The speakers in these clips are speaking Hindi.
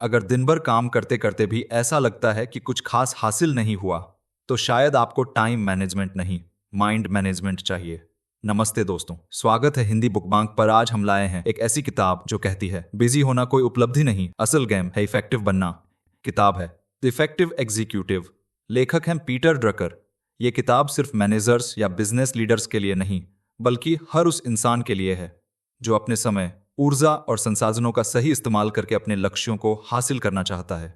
अगर दिन भर काम करते करते भी ऐसा लगता है कि कुछ खास हासिल नहीं हुआ, तो शायद आपको टाइम मैनेजमेंट नहीं, माइंड मैनेजमेंट चाहिए। नमस्ते दोस्तों, स्वागत है हिंदी बुकमांक पर। आज हम लाए हैं एक ऐसी किताब जो कहती है बिजी होना कोई उपलब्धि नहीं, असल गेम है इफेक्टिव बनना। किताब है द इफेक्टिव एग्जीक्यूटिव। लेखक हैं पीटर ड्रकर। ये किताब सिर्फ मैनेजर्स या बिजनेस लीडर्स के लिए नहीं, बल्कि हर उस इंसान के लिए है जो अपने समय, ऊर्जा और संसाधनों का सही इस्तेमाल करके अपने लक्ष्यों को हासिल करना चाहता है।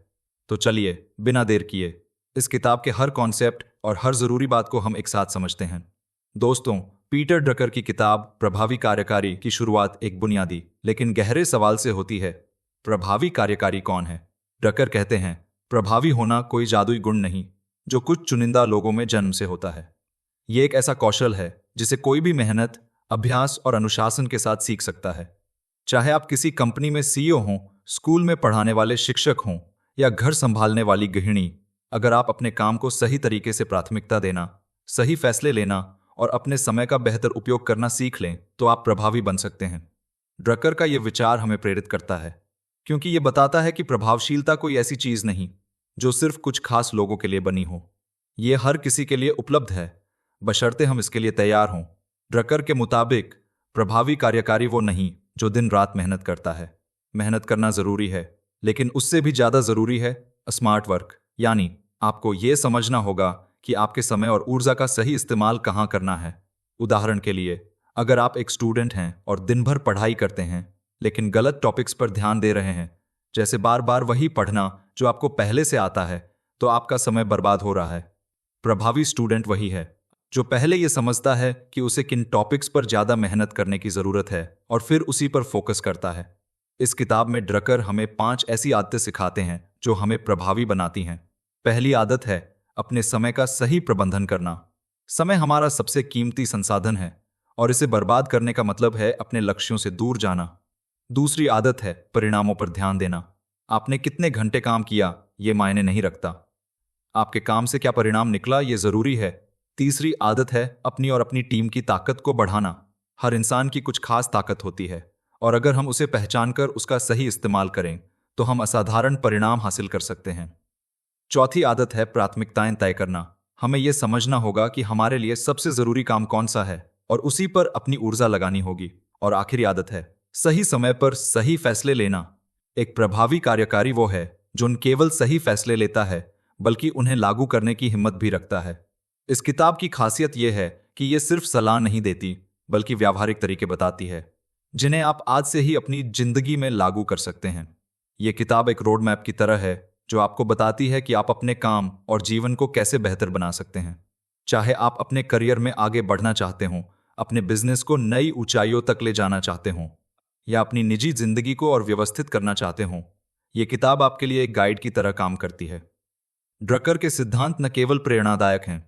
तो चलिए बिना देर किए इस किताब के हर कॉन्सेप्ट और हर जरूरी बात को हम एक साथ समझते हैं। दोस्तों, पीटर ड्रकर की किताब प्रभावी कार्यकारी की शुरुआत एक बुनियादी लेकिन गहरे सवाल से होती है। प्रभावी कार्यकारी कौन है? ड्रकर कहते हैं प्रभावी होना कोई जादुई गुण नहीं जो कुछ चुनिंदा लोगों में जन्म से होता है। ये एक ऐसा कौशल है जिसे कोई भी मेहनत, अभ्यास और अनुशासन के साथ सीख सकता है। चाहे आप किसी कंपनी में सीईओ हों, स्कूल में पढ़ाने वाले शिक्षक हों या घर संभालने वाली गृहिणी, अगर आप अपने काम को सही तरीके से प्राथमिकता देना, सही फैसले लेना और अपने समय का बेहतर उपयोग करना सीख लें, तो आप प्रभावी बन सकते हैं। ड्रकर का यह विचार हमें प्रेरित करता है क्योंकि यह बताता है कि प्रभावशीलता कोई ऐसी चीज नहीं जो सिर्फ कुछ खास लोगों के लिए बनी हो। यह हर किसी के लिए उपलब्ध है, बशर्ते हम इसके लिए तैयार हों। ड्रकर के मुताबिक प्रभावी कार्यकारी वो नहीं जो दिन रात मेहनत करता है। मेहनत करना जरूरी है, लेकिन उससे भी ज्यादा जरूरी है स्मार्ट वर्क, यानी आपको यह समझना होगा कि आपके समय और ऊर्जा का सही इस्तेमाल कहाँ करना है। उदाहरण के लिए, अगर आप एक स्टूडेंट हैं और दिन भर पढ़ाई करते हैं लेकिन गलत टॉपिक्स पर ध्यान दे रहे हैं, जैसे बार बार वही पढ़ना जो आपको पहले से आता है, तो आपका समय बर्बाद हो रहा है। प्रभावी स्टूडेंट वही है जो पहले यह समझता है कि उसे किन टॉपिक्स पर ज्यादा मेहनत करने की जरूरत है और फिर उसी पर फोकस करता है। इस किताब में ड्रकर हमें 5 ऐसी आदतें सिखाते हैं जो हमें प्रभावी बनाती हैं। पहली आदत है अपने समय का सही प्रबंधन करना। समय हमारा सबसे कीमती संसाधन है और इसे बर्बाद करने का मतलब है अपने लक्ष्यों से दूर जाना। दूसरी आदत है परिणामों पर ध्यान देना। आपने कितने घंटे काम किया ये मायने नहीं रखता, आपके काम से क्या परिणाम निकला ये जरूरी है। तीसरी आदत है अपनी और अपनी टीम की ताकत को बढ़ाना। हर इंसान की कुछ खास ताकत होती है और अगर हम उसे पहचानकर उसका सही इस्तेमाल करें तो हम असाधारण परिणाम हासिल कर सकते हैं। चौथी आदत है प्राथमिकताएं तय करना। हमें यह समझना होगा कि हमारे लिए सबसे जरूरी काम कौन सा है और उसी पर अपनी ऊर्जा लगानी होगी। और आखिरी आदत है सही समय पर सही फैसले लेना। एक प्रभावी कार्यकारी वो है जो न केवल सही फैसले लेता है बल्कि उन्हें लागू करने की हिम्मत भी रखता है। इस किताब की खासियत यह है कि यह सिर्फ सलाह नहीं देती बल्कि व्यावहारिक तरीके बताती है जिन्हें आप आज से ही अपनी जिंदगी में लागू कर सकते हैं। यह किताब एक रोड मैप की तरह है जो आपको बताती है कि आप अपने काम और जीवन को कैसे बेहतर बना सकते हैं। चाहे आप अपने करियर में आगे बढ़ना चाहते हों, अपने बिजनेस को नई ऊंचाइयों तक ले जाना चाहते हों या अपनी निजी जिंदगी को और व्यवस्थित करना चाहते हों, यह किताब आपके लिए एक गाइड की तरह काम करती है। ड्रकर के सिद्धांत न केवल प्रेरणादायक हैं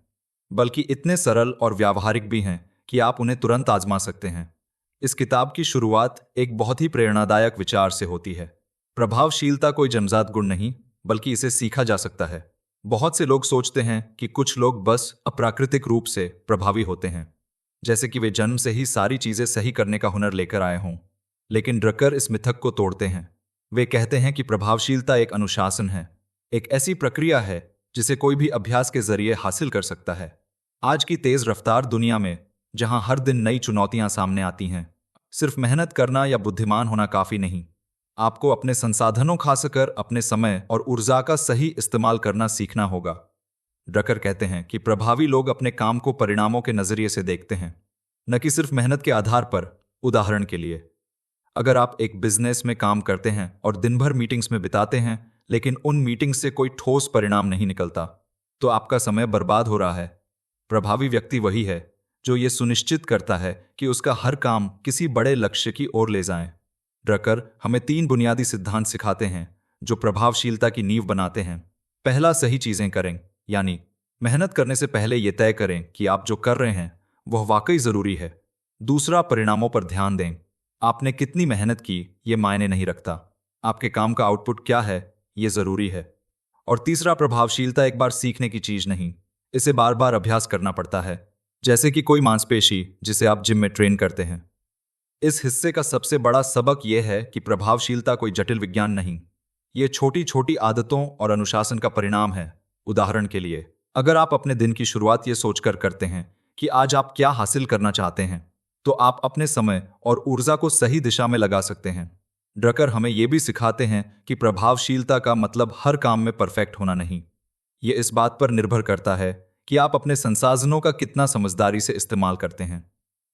बल्कि इतने सरल और व्यावहारिक भी हैं कि आप उन्हें तुरंत आजमा सकते हैं। इस किताब की शुरुआत एक बहुत ही प्रेरणादायक विचार से होती है। प्रभावशीलता कोई जन्मजात गुण नहीं बल्कि इसे सीखा जा सकता है। बहुत से लोग सोचते हैं कि कुछ लोग बस अप्राकृतिक रूप से प्रभावी होते हैं, जैसे कि वे जन्म से ही सारी चीजें सही करने का हुनर लेकर आए हों। लेकिन ड्रकर इस मिथक को तोड़ते हैं। वे कहते हैं कि प्रभावशीलता एक अनुशासन है, एक ऐसी प्रक्रिया है जिसे कोई भी अभ्यास के जरिए हासिल कर सकता है। आज की तेज रफ्तार दुनिया में जहां हर दिन नई चुनौतियां सामने आती हैं, सिर्फ मेहनत करना या बुद्धिमान होना काफी नहीं। आपको अपने संसाधनों, खासकर अपने समय और ऊर्जा का सही इस्तेमाल करना सीखना होगा। ड्रकर कहते हैं कि प्रभावी लोग अपने काम को परिणामों के नजरिए से देखते हैं, न कि सिर्फ मेहनत के आधार पर। उदाहरण के लिए, अगर आप एक बिजनेस में काम करते हैं और दिन भर मीटिंग्स में बिताते हैं लेकिन उन मीटिंग्स से कोई ठोस परिणाम नहीं निकलता, तो आपका समय बर्बाद हो रहा है। प्रभावी व्यक्ति वही है जो ये सुनिश्चित करता है कि उसका हर काम किसी बड़े लक्ष्य की ओर ले जाए। ड्रकर हमें 3 बुनियादी सिद्धांत सिखाते हैं जो प्रभावशीलता की नींव बनाते हैं। पहला, सही चीजें करें, यानी मेहनत करने से पहले यह तय करें कि आप जो कर रहे हैं वह वाकई जरूरी है। दूसरा, परिणामों पर ध्यान दें। आपने कितनी मेहनत की ये मायने नहीं रखता, आपके काम का आउटपुट क्या है ये जरूरी है। और तीसरा, प्रभावशीलता एक बार सीखने की चीज नहीं, इसे बार बार अभ्यास करना पड़ता है, जैसे कि कोई मांसपेशी जिसे आप जिम में ट्रेन करते हैं। इस हिस्से का सबसे बड़ा सबक यह है कि प्रभावशीलता कोई जटिल विज्ञान नहीं, ये छोटी छोटी आदतों और अनुशासन का परिणाम है। उदाहरण के लिए, अगर आप अपने दिन की शुरुआत ये सोचकर करते हैं कि आज आप क्या हासिल करना चाहते हैं, तो आप अपने समय और ऊर्जा को सही दिशा में लगा सकते हैं। ड्रकर हमें यह भी सिखाते हैं कि प्रभावशीलता का मतलब हर काम में परफेक्ट होना नहीं। ये इस बात पर निर्भर करता है कि आप अपने संसाधनों का कितना समझदारी से इस्तेमाल करते हैं।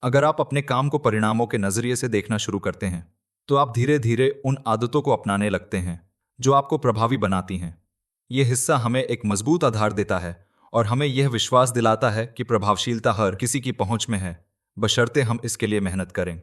अगर आप अपने काम को परिणामों के नजरिए से देखना शुरू करते हैं, तो आप धीरे धीरे उन आदतों को अपनाने लगते हैं जो आपको प्रभावी बनाती हैं। यह हिस्सा हमें एक मजबूत आधार देता है और हमें यह विश्वास दिलाता है कि प्रभावशीलता हर किसी की पहुंच में है, बशर्ते हम इसके लिए मेहनत करें।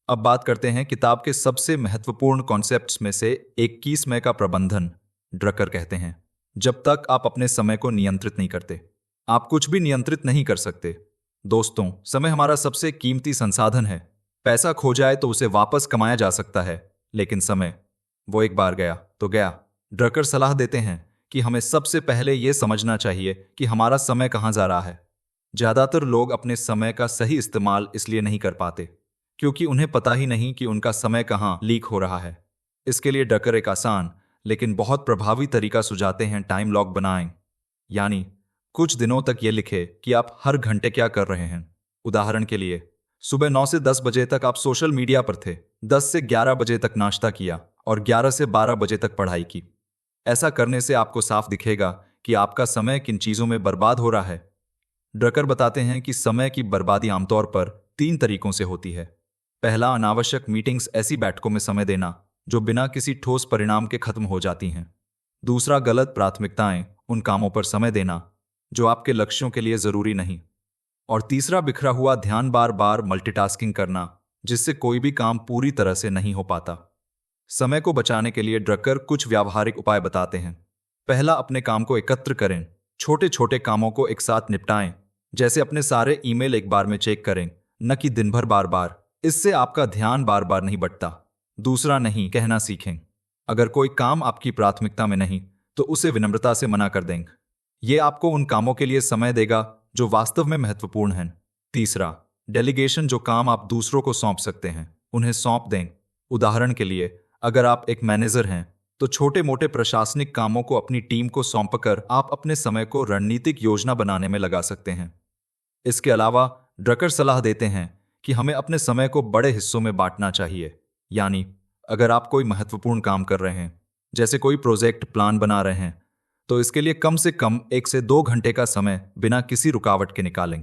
अब बात करते हैं किताब के सबसे महत्वपूर्ण कॉन्सेप्ट्स में से 21वें का प्रबंधन। ड्रकर कहते हैं, जब तक आप अपने समय को नियंत्रित नहीं करते, आप कुछ भी नियंत्रित नहीं कर सकते। दोस्तों, समय हमारा सबसे कीमती संसाधन है। पैसा खो जाए तो उसे वापस कमाया जा सकता है, लेकिन समय, वो एक बार गया तो गया। ड्रकर सलाह देते हैं कि हमें सबसे पहले यह समझना चाहिए कि हमारा समय कहाँ जा रहा है। ज्यादातर लोग अपने समय का सही इस्तेमाल इसलिए नहीं कर पाते क्योंकि उन्हें पता ही नहीं कि उनका समय कहाँ लीक हो रहा है। इसके लिए ड्रकर एक आसान लेकिन बहुत प्रभावी तरीका सुझाते हैं। टाइम लॉग बनाएं, यानी कुछ दिनों तक ये लिखे कि आप हर घंटे क्या कर रहे हैं। उदाहरण के लिए, सुबह 9 से 10 बजे तक आप सोशल मीडिया पर थे, 10 से 11 बजे तक नाश्ता किया और 11 से 12 बजे तक पढ़ाई की। ऐसा करने से आपको साफ दिखेगा कि आपका समय किन चीजों में बर्बाद हो रहा है। ड्रकर बताते हैं कि समय की बर्बादी आमतौर पर 3 तरीकों से होती है। पहला, अनावश्यक मीटिंग्स, ऐसी बैठकों में समय देना जो बिना किसी ठोस परिणाम के खत्म हो जाती हैं। दूसरा, गलत प्राथमिकताएं, उन कामों पर समय देना जो आपके लक्ष्यों के लिए जरूरी नहीं। और तीसरा, बिखरा हुआ ध्यान, बार बार मल्टीटास्किंग करना जिससे कोई भी काम पूरी तरह से नहीं हो पाता। समय को बचाने के लिए ड्रकर कुछ व्यावहारिक उपाय बताते हैं। पहला, अपने काम को एकत्र करें। छोटे छोटे कामों को एक साथ निपटाएं, जैसे अपने सारे ईमेल एक बार में चेक करें, न कि दिन भर बार बार। इससे आपका ध्यान बार बार नहीं बंटता। दूसरा, नहीं कहना सीखें। अगर कोई काम आपकी प्राथमिकता में नहीं, तो उसे विनम्रता से मना कर दें। यह आपको उन कामों के लिए समय देगा जो वास्तव में महत्वपूर्ण हैं। तीसरा, डेलीगेशन, जो काम आप दूसरों को सौंप सकते हैं उन्हें सौंप दें। उदाहरण के लिए, अगर आप एक मैनेजर हैं, तो छोटे मोटे प्रशासनिक कामों को अपनी टीम को सौंपकर आप अपने समय को रणनीतिक योजना बनाने में लगा सकते हैं। इसके अलावा ड्रकर सलाह देते हैं कि हमें अपने समय को बड़े हिस्सों में बांटना चाहिए। यानी, अगर आप कोई महत्वपूर्ण काम कर रहे हैं, जैसे कोई प्रोजेक्ट प्लान बना रहे हैं, तो इसके लिए कम से कम 1 से 2 घंटे का समय बिना किसी रुकावट के निकालें।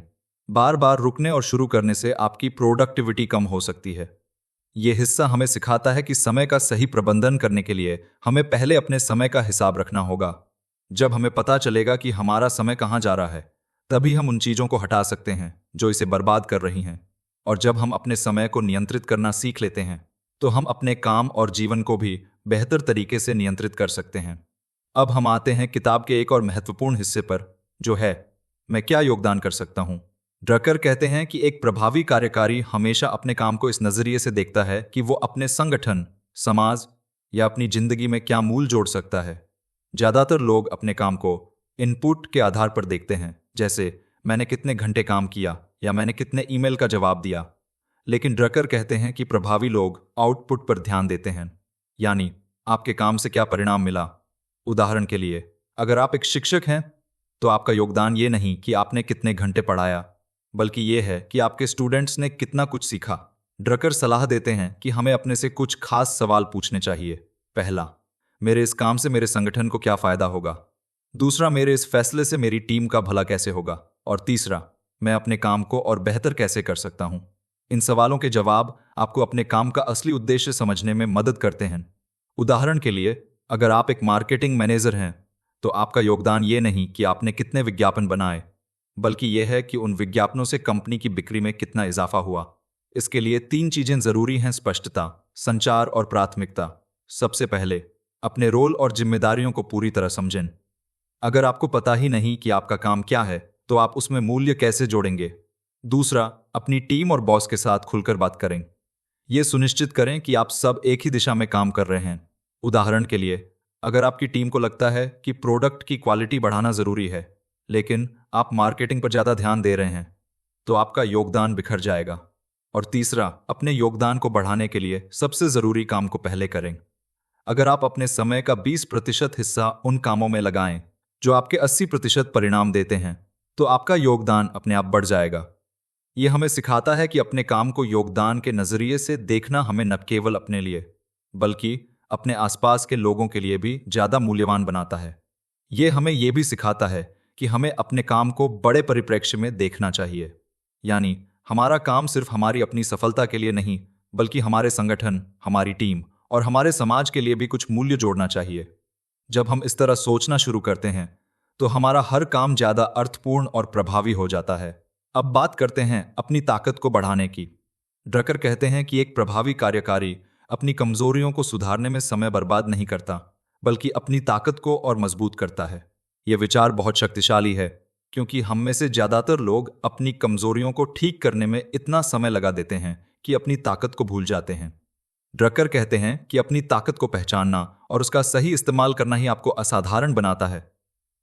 बार बार रुकने और शुरू करने से आपकी प्रोडक्टिविटी कम हो सकती है। यह हिस्सा हमें सिखाता है कि समय का सही प्रबंधन करने के लिए हमें पहले अपने समय का हिसाब रखना होगा। जब हमें पता चलेगा कि हमारा समय कहाँ जा रहा है, तभी हम उन चीजों को हटा सकते हैं जो इसे बर्बाद कर रही हैं। और जब हम अपने समय को नियंत्रित करना सीख लेते हैं, तो हम अपने काम और जीवन को भी बेहतर तरीके से नियंत्रित कर सकते हैं। अब हम आते हैं किताब के एक और महत्वपूर्ण हिस्से पर, जो है, मैं क्या योगदान कर सकता हूं। ड्रकर कहते हैं कि एक प्रभावी कार्यकारी हमेशा अपने काम को इस नजरिए से देखता है कि वो अपने संगठन, समाज या अपनी जिंदगी में क्या मूल जोड़ सकता है। ज्यादातर लोग अपने काम को इनपुट के आधार पर देखते हैं, जैसे मैंने कितने घंटे काम किया या मैंने कितने ईमेल का जवाब दिया। लेकिन ड्रकर कहते हैं कि प्रभावी लोग आउटपुट पर ध्यान देते हैं, यानी आपके काम से क्या परिणाम मिला। उदाहरण के लिए, अगर आप एक शिक्षक हैं, तो आपका योगदान ये नहीं कि आपने कितने घंटे पढ़ाया, बल्कि यह है कि आपके स्टूडेंट्स ने कितना कुछ सीखा। ड्रकर सलाह देते हैं कि हमें अपने से कुछ खास सवाल पूछने चाहिए। पहला, मेरे इस काम से मेरे संगठन को क्या फायदा होगा। दूसरा, मेरे इस फैसले से मेरी टीम का भला कैसे होगा। और तीसरा, मैं अपने काम को और बेहतर कैसे कर सकता हूं। इन सवालों के जवाब आपको अपने काम का असली उद्देश्य समझने में मदद करते हैं। उदाहरण के लिए, अगर आप एक मार्केटिंग मैनेजर हैं, तो आपका योगदान ये नहीं कि आपने कितने विज्ञापन बनाए, बल्कि यह है कि उन विज्ञापनों से कंपनी की बिक्री में कितना इजाफा हुआ। इसके लिए 3 चीजें जरूरी हैं: स्पष्टता, संचार और प्राथमिकता। सबसे पहले, अपने रोल और जिम्मेदारियों को पूरी तरह समझें। अगर आपको पता ही नहीं कि आपका काम क्या है, तो आप उसमें मूल्य कैसे जोड़ेंगे। दूसरा, अपनी टीम और बॉस के साथ खुलकर बात करें। यह सुनिश्चित करें कि आप सब एक ही दिशा में काम कर रहे हैं। उदाहरण के लिए, अगर आपकी टीम को लगता है कि प्रोडक्ट की क्वालिटी बढ़ाना जरूरी है, लेकिन आप मार्केटिंग पर ज्यादा ध्यान दे रहे हैं, तो आपका योगदान बिखर जाएगा। और तीसरा, अपने योगदान को बढ़ाने के लिए सबसे जरूरी काम को पहले करें। अगर आप अपने समय का 20% हिस्सा उन कामों में लगाएं जो आपके 80% परिणाम देते हैं, तो आपका योगदान अपने आप बढ़ जाएगा। ये हमें सिखाता है कि अपने काम को योगदान के नजरिए से देखना हमें न केवल अपने लिए बल्कि अपने आसपास के लोगों के लिए भी ज्यादा मूल्यवान बनाता है। ये हमें यह भी सिखाता है कि हमें अपने काम को बड़े परिप्रेक्ष्य में देखना चाहिए। यानी हमारा काम सिर्फ हमारी अपनी सफलता के लिए नहीं, बल्कि हमारे संगठन, हमारी टीम और हमारे समाज के लिए भी कुछ मूल्य जोड़ना चाहिए। जब हम इस तरह सोचना शुरू करते हैं, तो हमारा हर काम ज्यादा अर्थपूर्ण और प्रभावी हो जाता है। अब बात करते हैं अपनी ताकत को बढ़ाने की। ड्रकर कहते हैं कि एक प्रभावी कार्यकारी अपनी कमजोरियों को सुधारने में समय बर्बाद नहीं करता, बल्कि अपनी ताकत को और मजबूत करता है। यह विचार बहुत शक्तिशाली है, क्योंकि हम में से ज्यादातर लोग अपनी कमजोरियों को ठीक करने में इतना समय लगा देते हैं कि अपनी ताकत को भूल जाते हैं। ड्रकर कहते हैं कि अपनी ताकत को पहचानना और उसका सही इस्तेमाल करना ही आपको असाधारण बनाता है।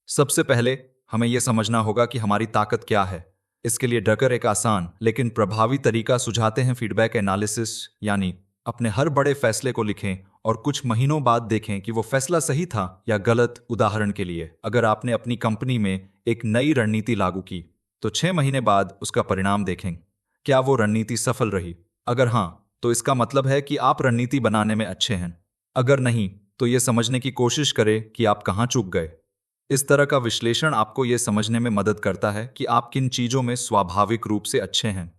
सबसे पहले हमें यह समझना होगा कि हमारी ताकत क्या है। इसके लिए ड्रकर एक आसान लेकिन प्रभावी तरीका सुझाते हैं, फीडबैक एनालिसिस। यानी अपने हर बड़े फैसले को लिखें और कुछ महीनों बाद देखें कि वो फैसला सही था या गलत। उदाहरण के लिए, अगर आपने अपनी कंपनी में एक नई रणनीति लागू की, तो 6 महीने बाद उसका परिणाम देखें। क्या वो रणनीति सफल रही? अगर हाँ, तो इसका मतलब है कि आप रणनीति बनाने में अच्छे हैं। अगर नहीं, तो यह समझने की कोशिश करें कि आप कहाँ चूक गए। इस तरह का विश्लेषण आपको यह समझने में मदद करता है कि आप किन चीजों में स्वाभाविक रूप से अच्छे हैं।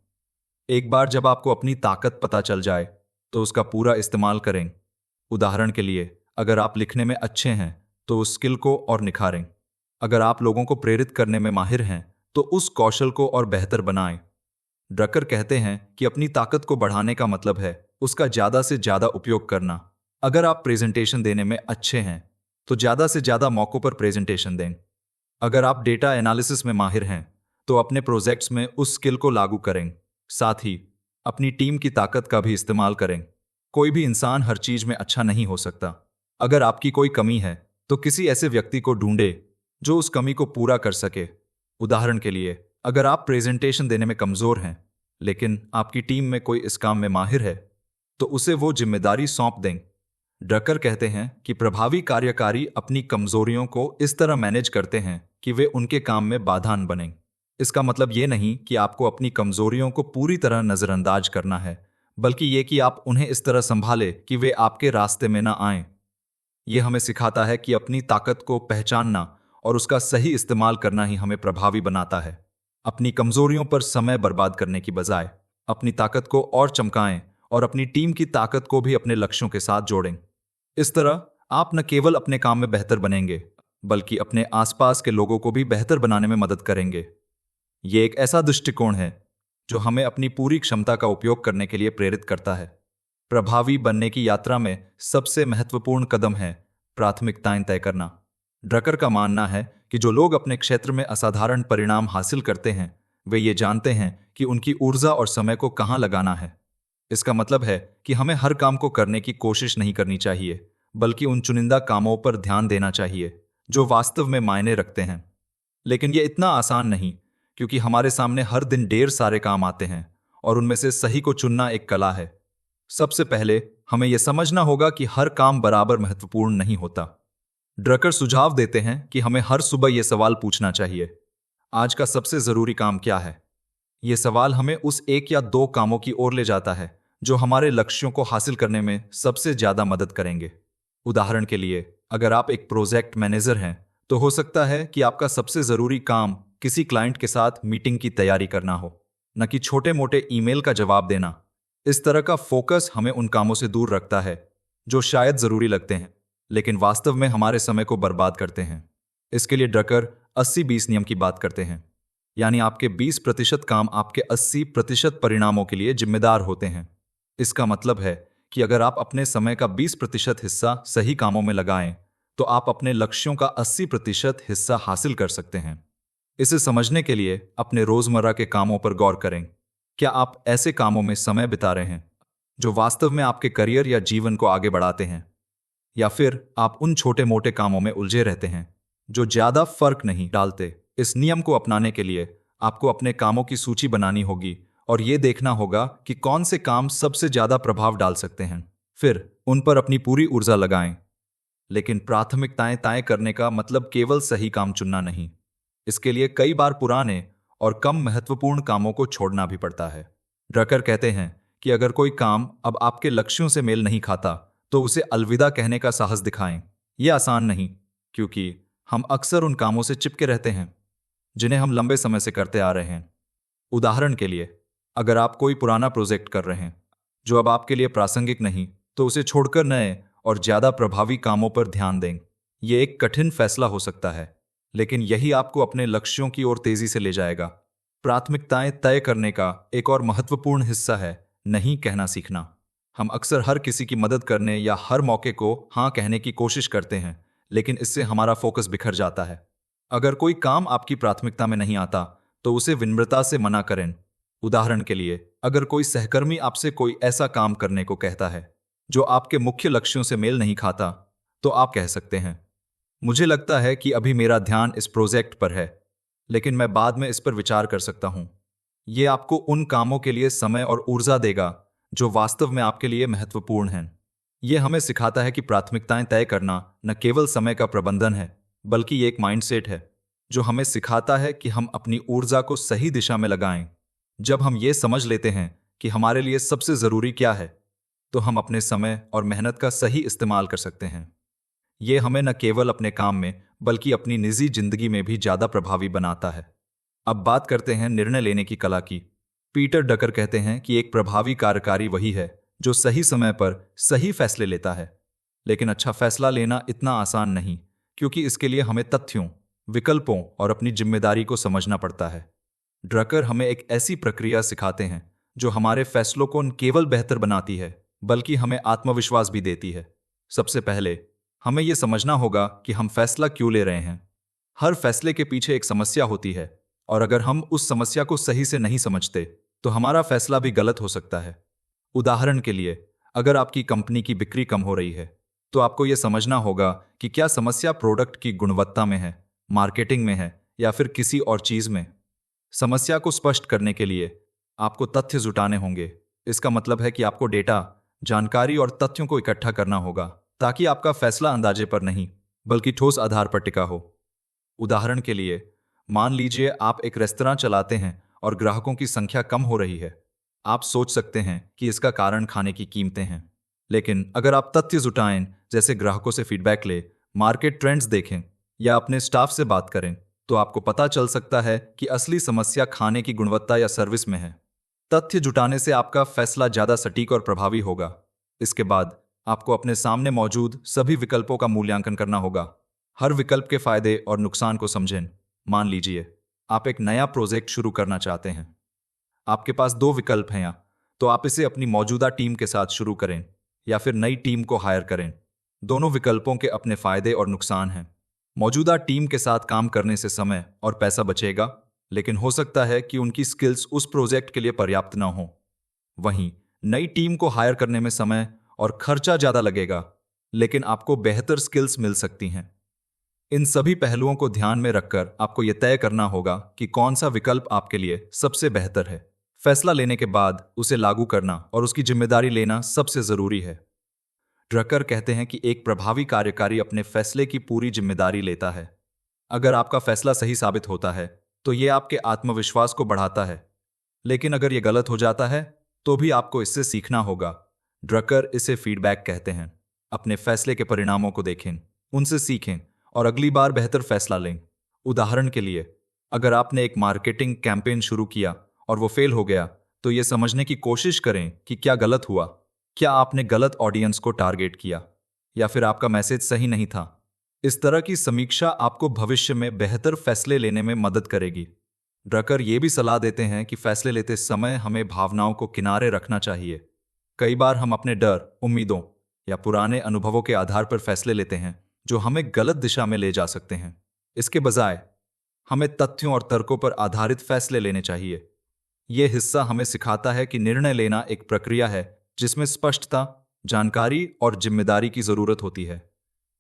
एक बार जब आपको अपनी ताकत पता चल जाए, तो उसका पूरा इस्तेमाल करें। उदाहरण के लिए, अगर आप लिखने में अच्छे हैं, तो उस स्किल को और निखारें। अगर आप लोगों को प्रेरित करने में माहिर हैं, तो उस कौशल को और बेहतर बनाएं। ड्रकर कहते हैं कि अपनी ताकत को बढ़ाने का मतलब है उसका ज्यादा से ज्यादा उपयोग करना। अगर आप प्रेजेंटेशन देने में अच्छे हैं, तो ज्यादा से ज्यादा मौकों पर प्रेजेंटेशन दें। अगर आप डेटा एनालिसिस में माहिर हैं, तो अपने प्रोजेक्ट्स में उस स्किल को लागू करें। साथ ही अपनी टीम की ताकत का भी इस्तेमाल करें। कोई भी इंसान हर चीज में अच्छा नहीं हो सकता। अगर आपकी कोई कमी है, तो किसी ऐसे व्यक्ति को ढूंढे जो उस कमी को पूरा कर सके। उदाहरण के लिए, अगर आप प्रेजेंटेशन देने में कमजोर हैं, लेकिन आपकी टीम में कोई इस काम में माहिर है, तो उसे वो जिम्मेदारी सौंप दें। ड्रकर कहते हैं कि प्रभावी कार्यकारी अपनी कमजोरियों को इस तरह मैनेज करते हैं कि वे उनके काम में बाधा न बनें। इसका मतलब ये नहीं कि आपको अपनी कमजोरियों को पूरी तरह नजरअंदाज करना है, बल्कि ये कि आप उन्हें इस तरह संभालें कि वे आपके रास्ते में ना आएं। यह हमें सिखाता है कि अपनी ताकत को पहचानना और उसका सही इस्तेमाल करना ही हमें प्रभावी बनाता है। अपनी कमजोरियों पर समय बर्बाद करने की बजाय अपनी ताकत को और चमकाएं और अपनी टीम की ताकत को भी अपने लक्ष्यों के साथ जोड़ें। इस तरह आप न केवल अपने काम में बेहतर बनेंगे, बल्कि अपने आसपास के लोगों को भी बेहतर बनाने में मदद करेंगे। ये एक ऐसा दृष्टिकोण है जो हमें अपनी पूरी क्षमता का उपयोग करने के लिए प्रेरित करता है। प्रभावी बनने की यात्रा में सबसे महत्वपूर्ण कदम है प्राथमिकताएं तय करना। ड्रकर का मानना है कि जो लोग अपने क्षेत्र में असाधारण परिणाम हासिल करते हैं, वे ये जानते हैं कि उनकी ऊर्जा और समय को कहाँ लगाना है। इसका मतलब है कि हमें हर काम को करने की कोशिश नहीं करनी चाहिए, बल्कि उन चुनिंदा कामों पर ध्यान देना चाहिए जो वास्तव में मायने रखते हैं। लेकिन यह इतना आसान नहीं, क्योंकि हमारे सामने हर दिन ढेर सारे काम आते हैं और उनमें से सही को चुनना एक कला है। सबसे पहले हमें यह समझना होगा कि हर काम बराबर महत्वपूर्ण नहीं होता। ड्रकर सुझाव देते हैं कि हमें हर सुबह यह सवाल पूछना चाहिए, आज का सबसे जरूरी काम क्या है? यह सवाल हमें उस एक या दो कामों की ओर ले जाता है जो हमारे लक्ष्यों को हासिल करने में सबसे ज्यादा मदद करेंगे। उदाहरण के लिए, अगर आप एक प्रोजेक्ट मैनेजर हैं, तो हो सकता है कि आपका सबसे जरूरी काम किसी क्लाइंट के साथ मीटिंग की तैयारी करना हो, न कि छोटे मोटे ईमेल का जवाब देना। इस तरह का फोकस हमें उन कामों से दूर रखता है जो शायद जरूरी लगते हैं, लेकिन वास्तव में हमारे समय को बर्बाद करते हैं। इसके लिए ड्रकर 80-20 नियम की बात करते हैं। यानी आपके 20% काम आपके 80% परिणामों के लिए जिम्मेदार होते हैं। इसका मतलब है कि अगर आप अपने समय का 20% हिस्सा सही कामों में लगाएं, तो आप अपने लक्ष्यों का 80% हिस्सा हासिल कर सकते हैं। इसे समझने के लिए अपने रोजमर्रा के कामों पर गौर करें। क्या आप ऐसे कामों में समय बिता रहे हैं जो वास्तव में आपके करियर या जीवन को आगे बढ़ाते हैं, या फिर आप उन छोटे मोटे कामों में उलझे रहते हैं जो ज्यादा फर्क नहीं डालते? इस नियम को अपनाने के लिए आपको अपने कामों की सूची बनानी होगी और यह देखना होगा कि कौन से काम सबसे ज्यादा प्रभाव डाल सकते हैं। फिर उन पर अपनी पूरी ऊर्जा लगाएं। लेकिन प्राथमिकताएं तय करने का मतलब केवल सही काम चुनना नहीं। इसके लिए कई बार पुराने और कम महत्वपूर्ण कामों को छोड़ना भी पड़ता है। ड्रकर कहते हैं कि अगर कोई काम अब आपके लक्ष्यों से मेल नहीं खाता तो उसे अलविदा कहने का साहस दिखाएं। यह आसान नहीं, क्योंकि हम अक्सर उन कामों से चिपके रहते हैं जिन्हें हम लंबे समय से करते आ रहे हैं। उदाहरण के लिए, अगर आप कोई पुराना प्रोजेक्ट कर रहे हैं जो अब आपके लिए प्रासंगिक नहीं, तो उसे छोड़कर नए और ज्यादा प्रभावी कामों पर ध्यान दें। यह एक कठिन फैसला हो सकता है, लेकिन यही आपको अपने लक्ष्यों की ओर तेजी से ले जाएगा। प्राथमिकताएं तय करने का एक और महत्वपूर्ण हिस्सा है नहीं कहना सीखना। हम अक्सर हर किसी की मदद करने या हर मौके को हाँ कहने की कोशिश करते हैं, लेकिन इससे हमारा फोकस बिखर जाता है। अगर कोई काम आपकी प्राथमिकता में नहीं आता तो उसे विनम्रता से मना करें। उदाहरण के लिए, अगर कोई सहकर्मी आपसे कोई ऐसा काम करने को कहता है जो आपके मुख्य लक्ष्यों से मेल नहीं खाता, तो आप कह सकते हैं, मुझे लगता है कि अभी मेरा ध्यान इस प्रोजेक्ट पर है, लेकिन मैं बाद में इस पर विचार कर सकता हूं। यह आपको उन कामों के लिए समय और ऊर्जा देगा जो वास्तव में आपके लिए महत्वपूर्ण हैं। यह हमें सिखाता है कि प्राथमिकताएं तय करना न केवल समय का प्रबंधन है, बल्कि ये एक माइंडसेट है जो हमें सिखाता है कि हम अपनी ऊर्जा को सही दिशा में लगाएं। जब हम ये समझ लेते हैं कि हमारे लिए सबसे जरूरी क्या है, तो हम अपने समय और मेहनत का सही इस्तेमाल कर सकते हैं। ये हमें न केवल अपने काम में बल्कि अपनी निजी जिंदगी में भी ज्यादा प्रभावी बनाता है। अब बात करते हैं निर्णय लेने की कला की। पीटर डकर कहते हैं कि एक प्रभावी कार्यकारी वही है जो सही समय पर सही फैसले लेता है। लेकिन अच्छा फैसला लेना इतना आसान नहीं, क्योंकि इसके लिए हमें तथ्यों, विकल्पों और अपनी जिम्मेदारी को समझना पड़ता है। ड्रकर हमें एक ऐसी प्रक्रिया सिखाते हैं जो हमारे फैसलों को न केवल बेहतर बनाती है, बल्कि हमें आत्मविश्वास भी देती है। सबसे पहले हमें यह समझना होगा कि हम फैसला क्यों ले रहे हैं। हर फैसले के पीछे एक समस्या होती है, और अगर हम उस समस्या को सही से नहीं समझते तो हमारा फैसला भी गलत हो सकता है। उदाहरण के लिए, अगर आपकी कंपनी की बिक्री कम हो रही है, तो आपको यह समझना होगा कि क्या समस्या प्रोडक्ट की गुणवत्ता में है, मार्केटिंग में है, या फिर किसी और चीज में। समस्या को स्पष्ट करने के लिए आपको तथ्य जुटाने होंगे। इसका मतलब है कि आपको डेटा, जानकारी और तथ्यों को इकट्ठा करना होगा, ताकि आपका फैसला अंदाजे पर नहीं बल्कि ठोस आधार पर टिका हो। उदाहरण के लिए, मान लीजिए आप एक रेस्तरां चलाते हैं और ग्राहकों की संख्या कम हो रही है। आप सोच सकते हैं कि इसका कारण खाने की कीमतें हैं। लेकिन अगर आप तथ्य जुटाएं, जैसे ग्राहकों से फीडबैक ले, मार्केट ट्रेंड्स देखें या अपने स्टाफ से बात करें, तो आपको पता चल सकता है कि असली समस्या खाने की गुणवत्ता या सर्विस में है। तथ्य जुटाने से आपका फैसला ज्यादा सटीक और प्रभावी होगा। इसके बाद आपको अपने सामने मौजूद सभी विकल्पों का मूल्यांकन करना होगा। हर विकल्प के फायदे और नुकसान को समझें। मान लीजिए आप एक नया प्रोजेक्ट शुरू करना चाहते हैं। आपके पास दो विकल्प हैं, या तो आप इसे अपनी मौजूदा टीम के साथ शुरू करें या फिर नई टीम को हायर करें। दोनों विकल्पों के अपने फायदे और नुकसान हैं। मौजूदा टीम के साथ काम करने से समय और पैसा बचेगा, लेकिन हो सकता है कि उनकी स्किल्स उस प्रोजेक्ट के लिए पर्याप्त ना हो। वहीं नई टीम को हायर करने में समय और खर्चा ज्यादा लगेगा, लेकिन आपको बेहतर स्किल्स मिल सकती हैं। इन सभी पहलुओं को ध्यान में रखकर आपको यह तय करना होगा कि कौन सा विकल्प आपके लिए सबसे बेहतर है। फैसला लेने के बाद उसे लागू करना और उसकी जिम्मेदारी लेना सबसे जरूरी है। ड्रकर कहते हैं कि एक प्रभावी कार्यकारी अपने फैसले की पूरी जिम्मेदारी लेता है। अगर आपका फैसला सही साबित होता है तो यह आपके आत्मविश्वास को बढ़ाता है, लेकिन अगर यह गलत हो जाता है तो भी आपको इससे सीखना होगा। ड्रकर इसे फीडबैक कहते हैं। अपने फैसले के परिणामों को देखें, उनसे सीखें और अगली बार बेहतर फैसला लें। उदाहरण के लिए, अगर आपने एक मार्केटिंग कैंपेन शुरू किया और वो फेल हो गया, तो ये समझने की कोशिश करें कि क्या गलत हुआ। क्या आपने गलत ऑडियंस को टारगेट किया, या फिर आपका मैसेज सही नहीं था। इस तरह की समीक्षा आपको भविष्य में बेहतर फैसले लेने में मदद करेगी। ड्रकर ये भी सलाह देते हैं कि फैसले लेते समय हमें भावनाओं को किनारे रखना चाहिए। कई बार हम अपने डर, उम्मीदों या पुराने अनुभवों के आधार पर फैसले लेते हैं जो हमें गलत दिशा में ले जा सकते हैं। इसके बजाय हमें तथ्यों और तर्कों पर आधारित फैसले लेने चाहिए। यह हिस्सा हमें सिखाता है कि निर्णय लेना एक प्रक्रिया है जिसमें स्पष्टता, जानकारी और जिम्मेदारी की जरूरत होती है।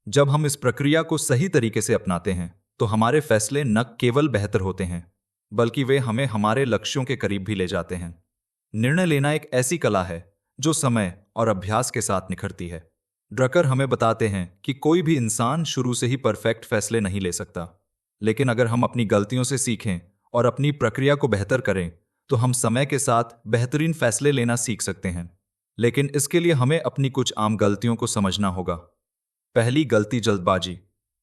जब हम इस प्रक्रिया को सही तरीके से अपनाते हैं तो हमारे फैसले न केवल बेहतर होते हैं, बल्कि वे हमें हमारे लक्ष्यों के करीब भी ले जाते हैं। निर्णय लेना एक ऐसी कला है जो समय और अभ्यास के साथ निखरती है। ड्रकर हमें बताते हैं कि कोई भी इंसान शुरू से ही परफेक्ट फैसले नहीं ले सकता, लेकिन अगर हम अपनी गलतियों से सीखें और अपनी प्रक्रिया को बेहतर करें तो हम समय के साथ बेहतरीन फैसले लेना सीख सकते हैं। लेकिन इसके लिए हमें अपनी कुछ आम गलतियों को समझना होगा। पहली गलती, जल्दबाजी।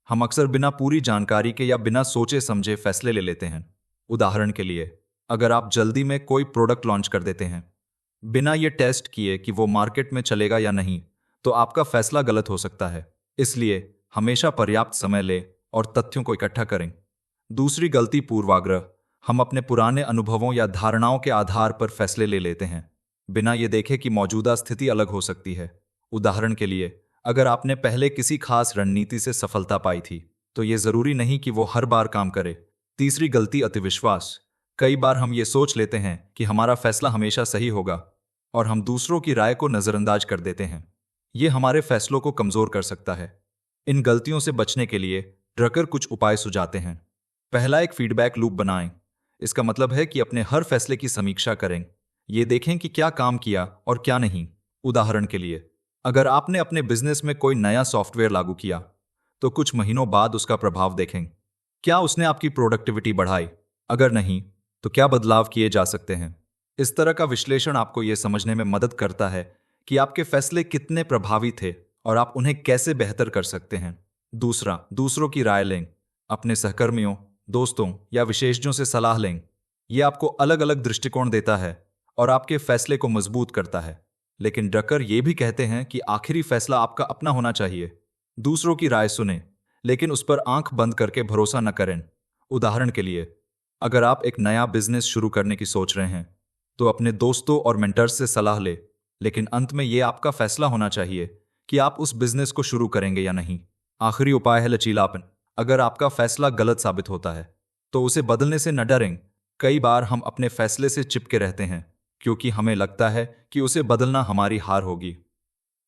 हम अक्सर बिना पूरी जानकारी के या बिना सोचे समझे फैसले ले लेते हैं। उदाहरण के लिए, अगर आप जल्दी में कोई प्रोडक्ट लॉन्च कर देते हैं बिना ये टेस्ट किए कि वो मार्केट में चलेगा या नहीं, तो आपका फैसला गलत हो सकता है। इसलिए हमेशा पर्याप्त समय लें और तथ्यों को इकट्ठा करें। दूसरी गलती, पूर्वाग्रह। हम अपने पुराने अनुभवों या धारणाओं के आधार पर फैसले ले लेते हैं बिना ये देखे कि मौजूदा स्थिति अलग हो सकती है। उदाहरण के लिए, अगर आपने पहले किसी खास रणनीति से सफलता पाई थी तो ये जरूरी नहीं कि वो हर बार काम करे। तीसरी गलती, अतिविश्वास। कई बार हम ये सोच लेते हैं कि हमारा फैसला हमेशा सही होगा और हम दूसरों की राय को नजरअंदाज कर देते हैं। ये हमारे फैसलों को कमजोर कर सकता है। इन गलतियों से बचने के लिए ड्रकर कुछ उपाय सुझाते हैं। पहला, एक फीडबैक लूप बनाएं। इसका मतलब है कि अपने हर फैसले की समीक्षा करें। ये देखें कि क्या काम किया और क्या नहीं। उदाहरण के लिए, अगर आपने अपने बिजनेस में कोई नया सॉफ्टवेयर लागू किया तो कुछ महीनों बाद उसका प्रभाव देखें। क्या उसने आपकी प्रोडक्टिविटी बढ़ाई? अगर नहीं, तो क्या बदलाव किए जा सकते हैं? इस तरह का विश्लेषण आपको यह समझने में मदद करता है कि आपके फैसले कितने प्रभावी थे और आप उन्हें कैसे बेहतर कर सकते हैं। दूसरा, दूसरों की राय लें। अपने सहकर्मियों, दोस्तों या विशेषज्ञों से सलाह लें। यह आपको अलग अलग दृष्टिकोण देता है और आपके फैसले को मजबूत करता है। लेकिन ड्रकर ये भी कहते हैं कि आखिरी फैसला आपका अपना होना चाहिए। दूसरों की राय सुनें, लेकिन उस पर आंख बंद करके भरोसा न करें। उदाहरण के लिए, अगर आप एक नया बिजनेस शुरू करने की सोच रहे हैं तो अपने दोस्तों और मेंटर्स से सलाह ले, लेकिन अंत में यह आपका फैसला होना चाहिए कि आप उस बिजनेस को शुरू करेंगे या नहीं। आखिरी उपाय है लचीलापन। अगर आपका फैसला गलत साबित होता है तो उसे बदलने से न डरें। कई बार हम अपने फैसले से चिपके रहते हैं क्योंकि हमें लगता है कि उसे बदलना हमारी हार होगी।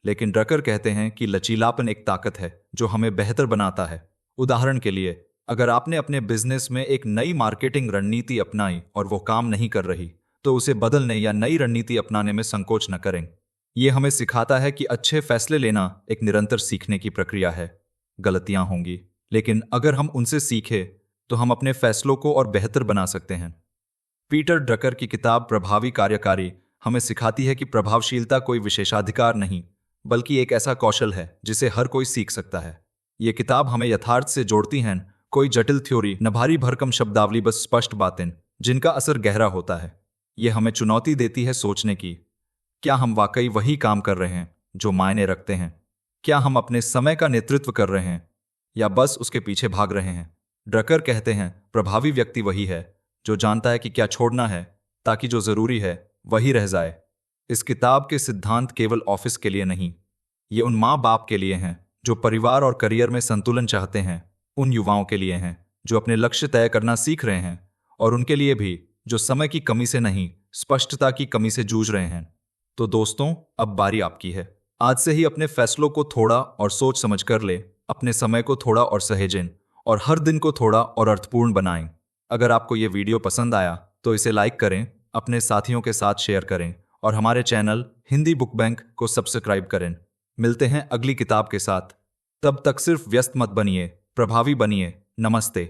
लेकिन ड्रकर कहते हैं कि लचीलापन एक ताकत है जो हमें बेहतर बनाता है। उदाहरण के लिए, अगर आपने अपने बिजनेस में एक नई मार्केटिंग रणनीति अपनाई और वो काम नहीं कर रही, तो उसे बदलने या नई रणनीति अपनाने में संकोच न करें। यह हमें सिखाता है कि अच्छे फैसले लेना एक निरंतर सीखने की प्रक्रिया है। गलतियां होंगी, लेकिन अगर हम उनसे सीखें तो हम अपने फैसलों को और बेहतर बना सकते हैं। पीटर ड्रकर की किताब प्रभावी कार्यकारी हमें सिखाती है कि प्रभावशीलता कोई विशेषाधिकार नहीं, बल्कि एक ऐसा कौशल है जिसे हर कोई सीख सकता है। ये किताब हमें यथार्थ से जोड़ती है, कोई जटिल थ्योरी न, भारी भरकम शब्दावली, बस स्पष्ट बातें जिनका असर गहरा होता है। ये हमें चुनौती देती है सोचने की, क्या हम वाकई वही काम कर रहे हैं जो मायने रखते हैं? क्या हम अपने समय का नेतृत्व कर रहे हैं या बस उसके पीछे भाग रहे हैं? ड्रकर कहते हैं, प्रभावी व्यक्ति वही है जो जानता है कि क्या छोड़ना है ताकि जो जरूरी है वही रह जाए। इस किताब के सिद्धांत केवल ऑफिस के लिए नहीं, ये उन माँ बाप के लिए हैं जो परिवार और करियर में संतुलन चाहते हैं, उन युवाओं के लिए हैं जो अपने लक्ष्य तय करना सीख रहे हैं, और उनके लिए भी जो समय की कमी से नहीं, स्पष्टता की कमी से जूझ रहे हैं। तो दोस्तों, अब बारी आपकी है। आज से ही अपने फैसलों को थोड़ा और सोच समझ कर ले, अपने समय को थोड़ा और सहेजें और हर दिन को थोड़ा और अर्थपूर्ण बनाएं। अगर आपको ये वीडियो पसंद आया तो इसे लाइक करें, अपने साथियों के साथ शेयर करें और हमारे चैनल हिंदी बुक बैंक को सब्सक्राइब करें। मिलते हैं अगली किताब के साथ। तब तक सिर्फ व्यस्त मत बनिए, प्रभावी बनिए। नमस्ते।